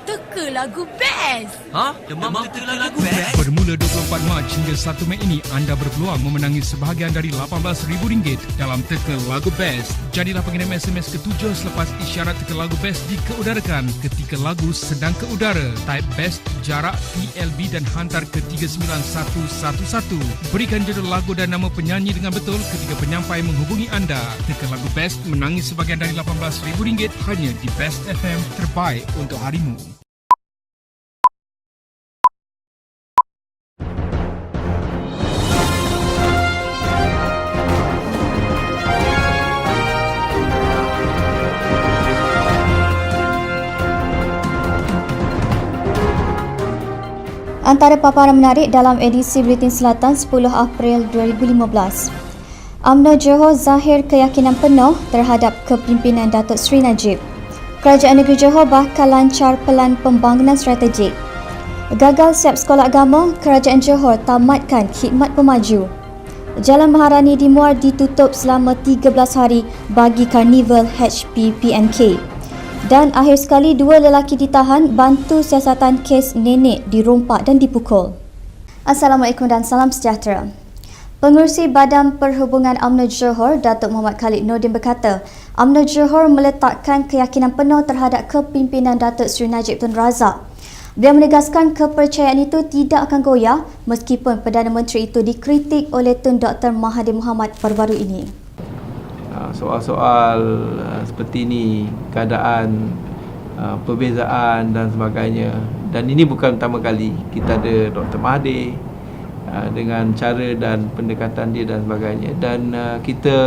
teka lagu best. Demam teka lagu best? Bermula 24 Mac hingga 1 Mei ini, anda berpeluang memenangi sebahagian dari RM18,000 dalam teka lagu best. Jadilah pengirim SMS ke-7 selepas isyarat teka lagu best dikeudarakan ketika lagu sedang ke udara. Type best, jarak, TLB dan hantar ke 39111. Berikan judul lagu dan nama penyanyi dengan betul ketika penyampai menghubungi anda. Teka lagu best menangi sebahagian dari RM18,000 hanya di Best FM, terbaik untuk harimu. Antara paparan menarik dalam edisi Buletin Selatan 10 April 2015. UMNO Johor zahir keyakinan penuh terhadap kepimpinan Datuk Seri Najib. Kerajaan Negeri Johor bakal lancar pelan pembangunan strategik. Gagal siap sekolah agama, Kerajaan Johor tamatkan khidmat pemaju. Jalan Maharani di Muar ditutup selama 13 hari bagi karnival HPPNK. Dan akhir sekali, 2 lelaki ditahan bantu siasatan kes nenek dirompak dan dipukul. Assalamualaikum dan salam sejahtera. Pengerusi Badan Perhubungan UMNO Johor, Datuk Muhammad Khalid Nordin berkata, UMNO Johor meletakkan keyakinan penuh terhadap kepimpinan Datuk Seri Najib Tun Razak. Beliau menegaskan kepercayaan itu tidak akan goyah meskipun Perdana Menteri itu dikritik oleh Tun Dr. Mahathir Mohamad baru-baru ini. Soal-soal seperti ini, keadaan, perbezaan dan sebagainya. Dan ini bukan pertama kali kita ada Dr. Mahathir dengan cara dan pendekatan dia dan sebagainya. Dan kita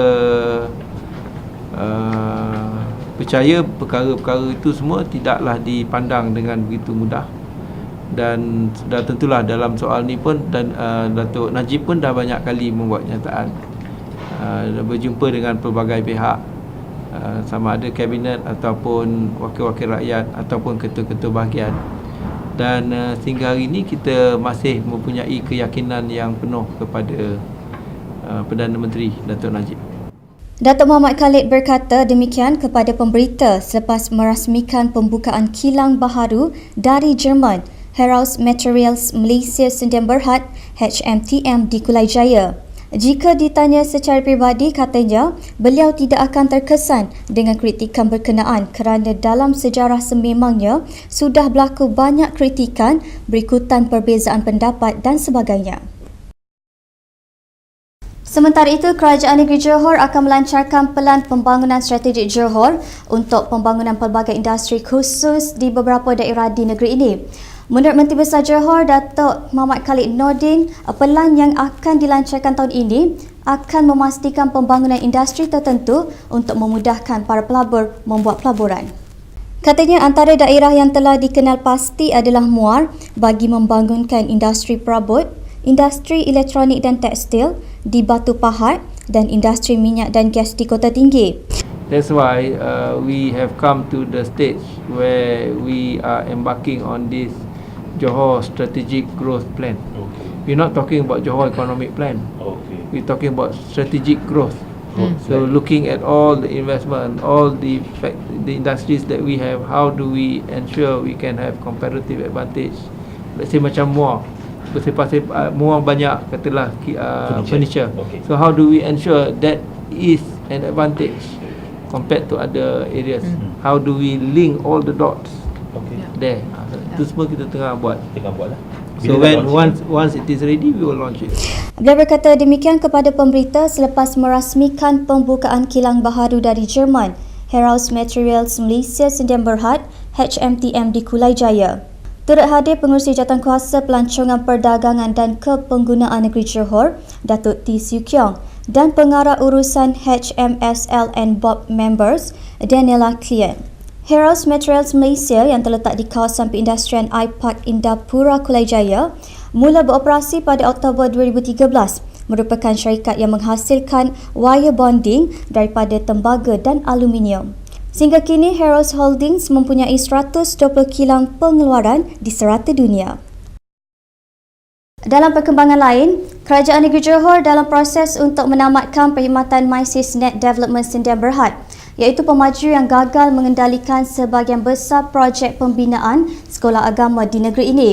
percaya perkara-perkara itu semua tidaklah dipandang dengan begitu mudah. Dan sudah tentulah dalam soal ni pun dan Datuk Najib pun dah banyak kali membuat nyataan, berjumpa dengan pelbagai pihak, sama ada kabinet ataupun wakil-wakil rakyat ataupun ketua-ketua bahagian. Dan sehingga hari ini kita masih mempunyai keyakinan yang penuh kepada Perdana Menteri Datuk Najib. Datuk Muhammad Khalid berkata demikian kepada pemberita selepas merasmikan pembukaan kilang baharu dari Jerman, Heraus Materials Malaysia Sdn Bhd HMTM di Kulai Jaya. Jika ditanya secara peribadi, katanya beliau tidak akan terkesan dengan kritikan berkenaan kerana dalam sejarah sememangnya sudah berlaku banyak kritikan berikutan perbezaan pendapat dan sebagainya. Sementara itu, Kerajaan Negeri Johor akan melancarkan pelan pembangunan strategik Johor untuk pembangunan pelbagai industri khusus di beberapa daerah di negeri ini. Menurut Menteri Besar Johor, Datuk Muhammad Khalid Nordin, pelan yang akan dilancarkan tahun ini akan memastikan pembangunan industri tertentu untuk memudahkan para pelabur membuat pelaburan. Katanya antara daerah yang telah dikenal pasti adalah Muar bagi membangunkan industri perabot, industri elektronik dan tekstil di Batu Pahat dan industri minyak dan gas di Kota Tinggi. That's why we have come to the stage where we are embarking on this Johor Strategic Growth Plan. Okay. We're not talking about Johor Economic Plan. Okay. We're talking about strategic growth. So looking at all the investment, all the industries that we have, how do we ensure we can have comparative advantage? Let's say macam Muar, Muar banyak katalah furniture. Okay. So how do we ensure that is an advantage compared to other areas? How do we link all the dots there? Itu semua kita tengah buat. lah. So once it is ready, we will launch it. Beliau berkata demikian kepada pemberita selepas merasmikan pembukaan kilang baharu dari Jerman, Heraus Materials Malaysia Sdn Bhd HMTM di Kulai Jaya. Turut hadir pengurusi jawatankuasa pelancongan perdagangan dan kepenggunaan negeri Johor, Datuk T. Siu Kiong, dan pengarah urusan HMSL and Board members, Daniela Klien. Heraus Materials Malaysia yang terletak di kawasan perindustrian iPark Indapura Kulai Jaya mula beroperasi pada Oktober 2013, merupakan syarikat yang menghasilkan wire bonding daripada tembaga dan aluminium. Sehingga kini Heraus Holdings mempunyai 120 kilang pengeluaran di serata dunia. Dalam perkembangan lain, Kerajaan Negeri Johor dalam proses untuk menamatkan perkhidmatan MySysNet Development Sdn Bhd. iaitu pemaju yang gagal mengendalikan sebahagian besar projek pembinaan sekolah agama di negeri ini.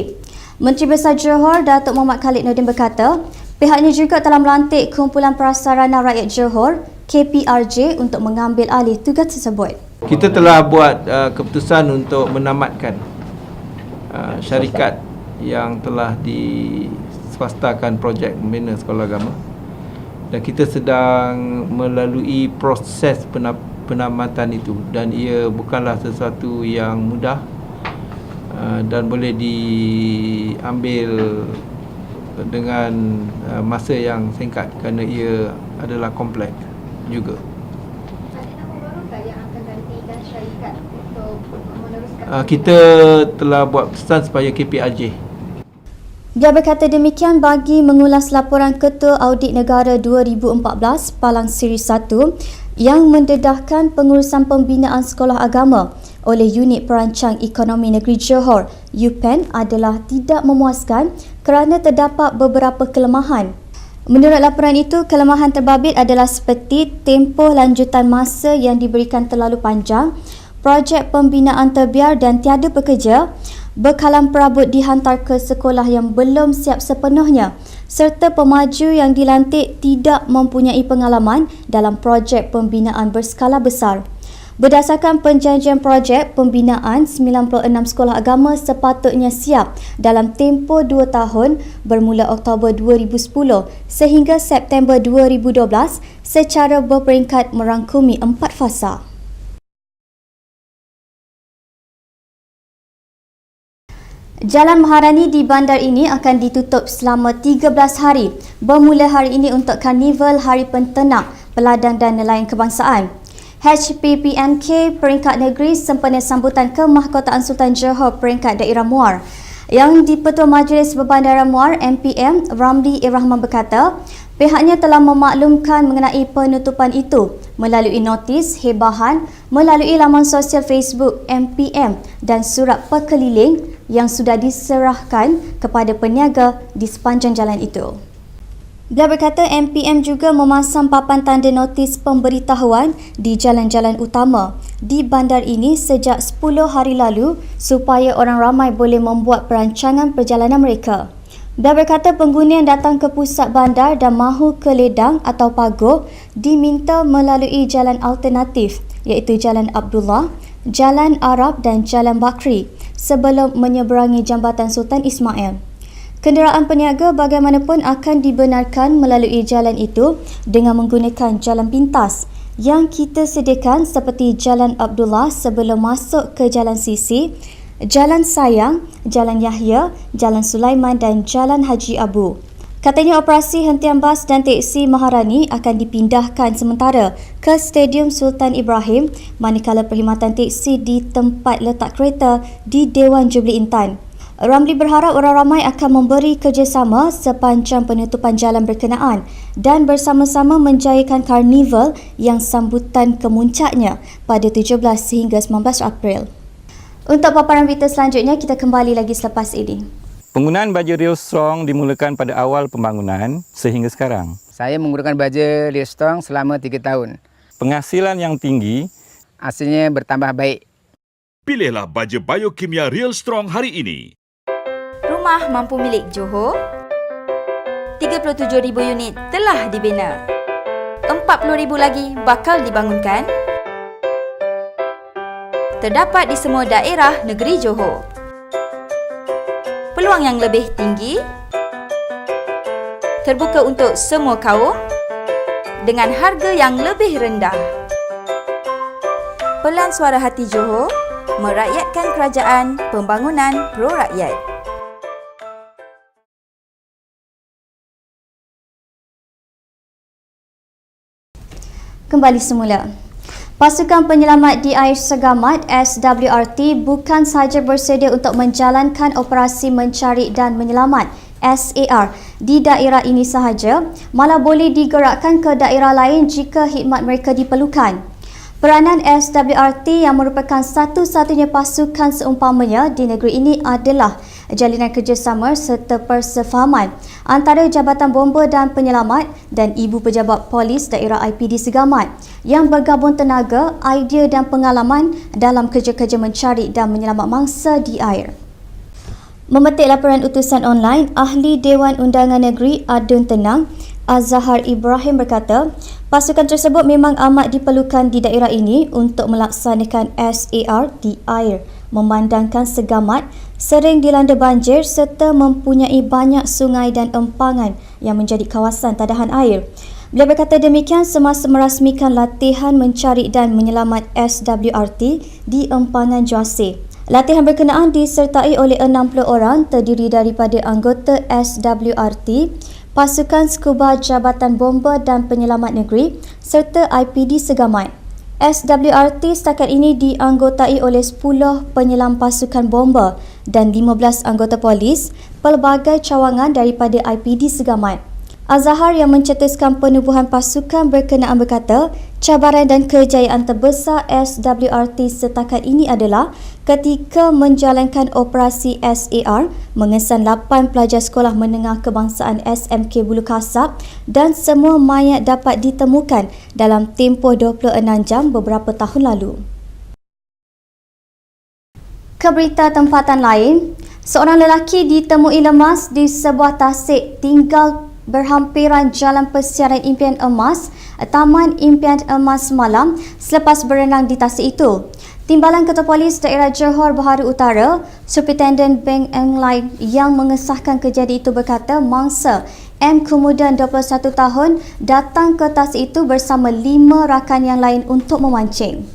Menteri Besar Johor Datuk Muhammad Khalid Nordin berkata, pihaknya juga telah melantik Kumpulan Prasarana Rakyat Johor KPRJ untuk mengambil alih tugas tersebut. Kita telah buat keputusan untuk menamatkan syarikat yang telah diswastakan projek membina sekolah agama, dan kita sedang melalui proses penamatan itu, dan ia bukanlah sesuatu yang mudah dan boleh diambil dengan masa yang singkat kerana ia adalah kompleks juga. Kita telah buat pesan supaya KPRJ. Dia berkata demikian bagi mengulas laporan Ketua Audit Negara 2014 Palang Siri 1 yang mendedahkan pengurusan pembinaan sekolah agama oleh Unit Perancang Ekonomi Negeri Johor UPEN adalah tidak memuaskan kerana terdapat beberapa kelemahan. Menurut laporan itu, kelemahan terbabit adalah seperti tempoh lanjutan masa yang diberikan terlalu panjang, projek pembinaan terbiar dan tiada pekerja, bekalan perabot dihantar ke sekolah yang belum siap sepenuhnya, serta pemaju yang dilantik tidak mempunyai pengalaman dalam projek pembinaan berskala besar. Berdasarkan perjanjian projek pembinaan, 96 sekolah agama sepatutnya siap dalam tempoh 2 tahun bermula Oktober 2010 sehingga September 2012 secara berperingkat merangkumi 4 fasa. Jalan Maharani di bandar ini akan ditutup selama 13 hari bermula hari ini untuk Karnival Hari Pentenak, Peladang dan Nelayan Kebangsaan. HPPNK peringkat negeri sempena sambutan Kemahkotaan Sultan Johor peringkat daerah Muar. Yang di-Ketua Majlis Berbandaran Muar MPM Ramli Irrahman berkata, pihaknya telah memaklumkan mengenai penutupan itu melalui notis hebahan melalui laman sosial Facebook MPM dan surat perkeliling yang sudah diserahkan kepada peniaga di sepanjang jalan itu. Dia berkata MPM juga memasang papan tanda notis pemberitahuan di jalan-jalan utama di bandar ini sejak 10 hari lalu supaya orang ramai boleh membuat perancangan perjalanan mereka. Dia berkata pengguna yang datang ke pusat bandar dan mahu ke ledang atau pagoh diminta melalui jalan alternatif iaitu Jalan Abdullah, Jalan Arab dan Jalan Bakri sebelum menyeberangi Jambatan Sultan Ismail. Kenderaan peniaga bagaimanapun akan dibenarkan melalui jalan itu dengan menggunakan jalan pintas yang kita sediakan seperti Jalan Abdullah sebelum masuk ke Jalan Sisi, Jalan Sayang, Jalan Yahya, Jalan Sulaiman dan Jalan Haji Abu. Katanya operasi hentian bas dan teksi Maharani akan dipindahkan sementara ke Stadium Sultan Ibrahim manakala perkhidmatan teksi di tempat letak kereta di Dewan Jubli Intan. Ramli berharap orang ramai akan memberi kerjasama sepanjang penutupan jalan berkenaan dan bersama-sama menjayakan karnival yang sambutan kemuncaknya pada 17 sehingga 19 April. Untuk paparan berita selanjutnya, kita kembali lagi selepas ini. Penggunaan baja Rio Strong dimulakan pada awal pembangunan sehingga sekarang. Saya menggunakan baja Rio Strong selama 3 tahun. Penghasilan yang tinggi, hasilnya bertambah baik. Pilihlah baja biokimia Real Strong hari ini. Rumah mampu milik Johor, 37,000 unit telah dibina. 40,000 lagi bakal dibangunkan. Terdapat di semua daerah negeri Johor. Peluang yang lebih tinggi, terbuka untuk semua kaum dengan harga yang lebih rendah. Pelan Suara Hati Johor, merakyatkan kerajaan pembangunan pro rakyat. Kembali semula. Pasukan Penyelamat di Air Segamat SWRT bukan sahaja bersedia untuk menjalankan operasi mencari dan menyelamat SAR di daerah ini sahaja, malah boleh digerakkan ke daerah lain jika khidmat mereka diperlukan. Peranan SWRT yang merupakan satu-satunya pasukan seumpamanya di negeri ini adalah jalinan kerjasama serta persefahaman antara Jabatan Bomba dan Penyelamat dan Ibu Pejabat Polis Daerah IPD Segamat yang bergabung tenaga, idea dan pengalaman dalam kerja-kerja mencari dan menyelamat mangsa di air. Memetik laporan utusan online, Ahli Dewan Undangan Negeri Adun Tenang Az-Zahar Ibrahim berkata, pasukan tersebut memang amat diperlukan di daerah ini untuk melaksanakan SAR di air, memandangkan Segamat sering dilanda banjir serta mempunyai banyak sungai dan empangan yang menjadi kawasan tadahan air. Beliau berkata demikian semasa merasmikan latihan mencari dan menyelamat SWRT di empangan Juasir. Latihan berkenaan disertai oleh 60 orang terdiri daripada anggota SWRT, pasukan skuba Jabatan Bomba dan Penyelamat Negeri serta IPD Segamat. SWRT setakat ini dianggotai oleh 10 penyelam pasukan bomba dan 15 anggota polis pelbagai cawangan daripada IPD Segamat. Az-Zahar yang mencetuskan penubuhan pasukan berkenaan berkata, cabaran dan kejayaan terbesar SWRT setakat ini adalah ketika menjalankan operasi SAR mengesan 8 pelajar sekolah menengah kebangsaan SMK Bulu Kasab dan semua mayat dapat ditemukan dalam tempoh 26 jam beberapa tahun lalu. Ke berita tempatan lain, seorang lelaki ditemui lemas di sebuah tasik tinggal berhampiran Jalan Persiaran Impian Emas, Taman Impian Emas semalam selepas berenang di tasik itu. Timbalan Ketua Polis Daerah Johor Bahru Utara, Superintendent Beng Eng Lai yang mengesahkan kejadian itu berkata mangsa M kemudian 21 tahun datang ke tasik itu bersama 5 rakan yang lain untuk memancing.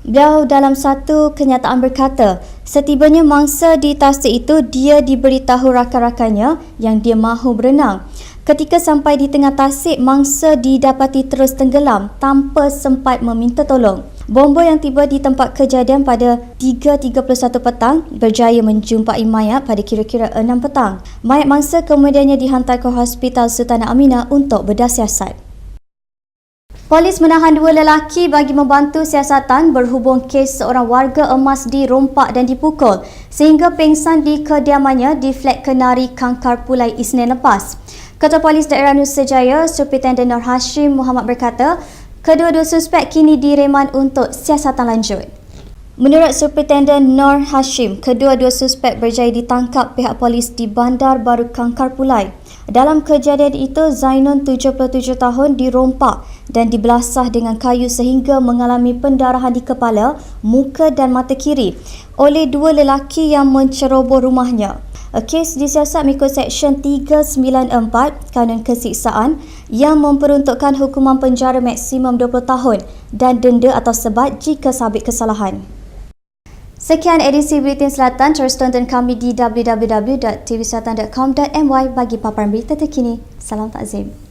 Beliau dalam satu kenyataan berkata, setibanya mangsa di tasik itu dia diberitahu rakan-rakannya yang dia mahu berenang. Ketika sampai di tengah tasik, mangsa didapati terus tenggelam tanpa sempat meminta tolong. Bomba yang tiba di tempat kejadian pada 3.31 petang berjaya menjumpai mayat pada kira-kira 6 petang. Mayat mangsa kemudiannya dihantar ke Hospital Sultanah Aminah untuk bedah siasat. Polis menahan 2 lelaki bagi membantu siasatan berhubung kes seorang warga emas dirompak dan dipukul sehingga pingsan di kediamannya di Flat Kenari, Kangkar Pulai Isnin lepas. Ketua Polis Daerah Nusa Jaya, Superintendent Nur Hashim Muhammad berkata, kedua-dua suspek kini direman untuk siasatan lanjut. Menurut Superintendent Nur Hashim, kedua-dua suspek berjaya ditangkap pihak polis di Bandar Baru Kangkar Pulai. Dalam kejadian itu, Zainun 77 tahun dirompak dan dibelasah dengan kayu sehingga mengalami pendarahan di kepala, muka dan mata kiri oleh 2 lelaki yang menceroboh rumahnya. Kes disiasat mengikut Seksyen 394 Kanun Kesiksaan yang memperuntukkan hukuman penjara maksimum 20 tahun dan denda atau sebat jika sabit kesalahan. Sekian edisi Buletin Selatan. Terus tonton kami di www.tvselatan.com.my bagi paparan berita terkini. Salam takzim.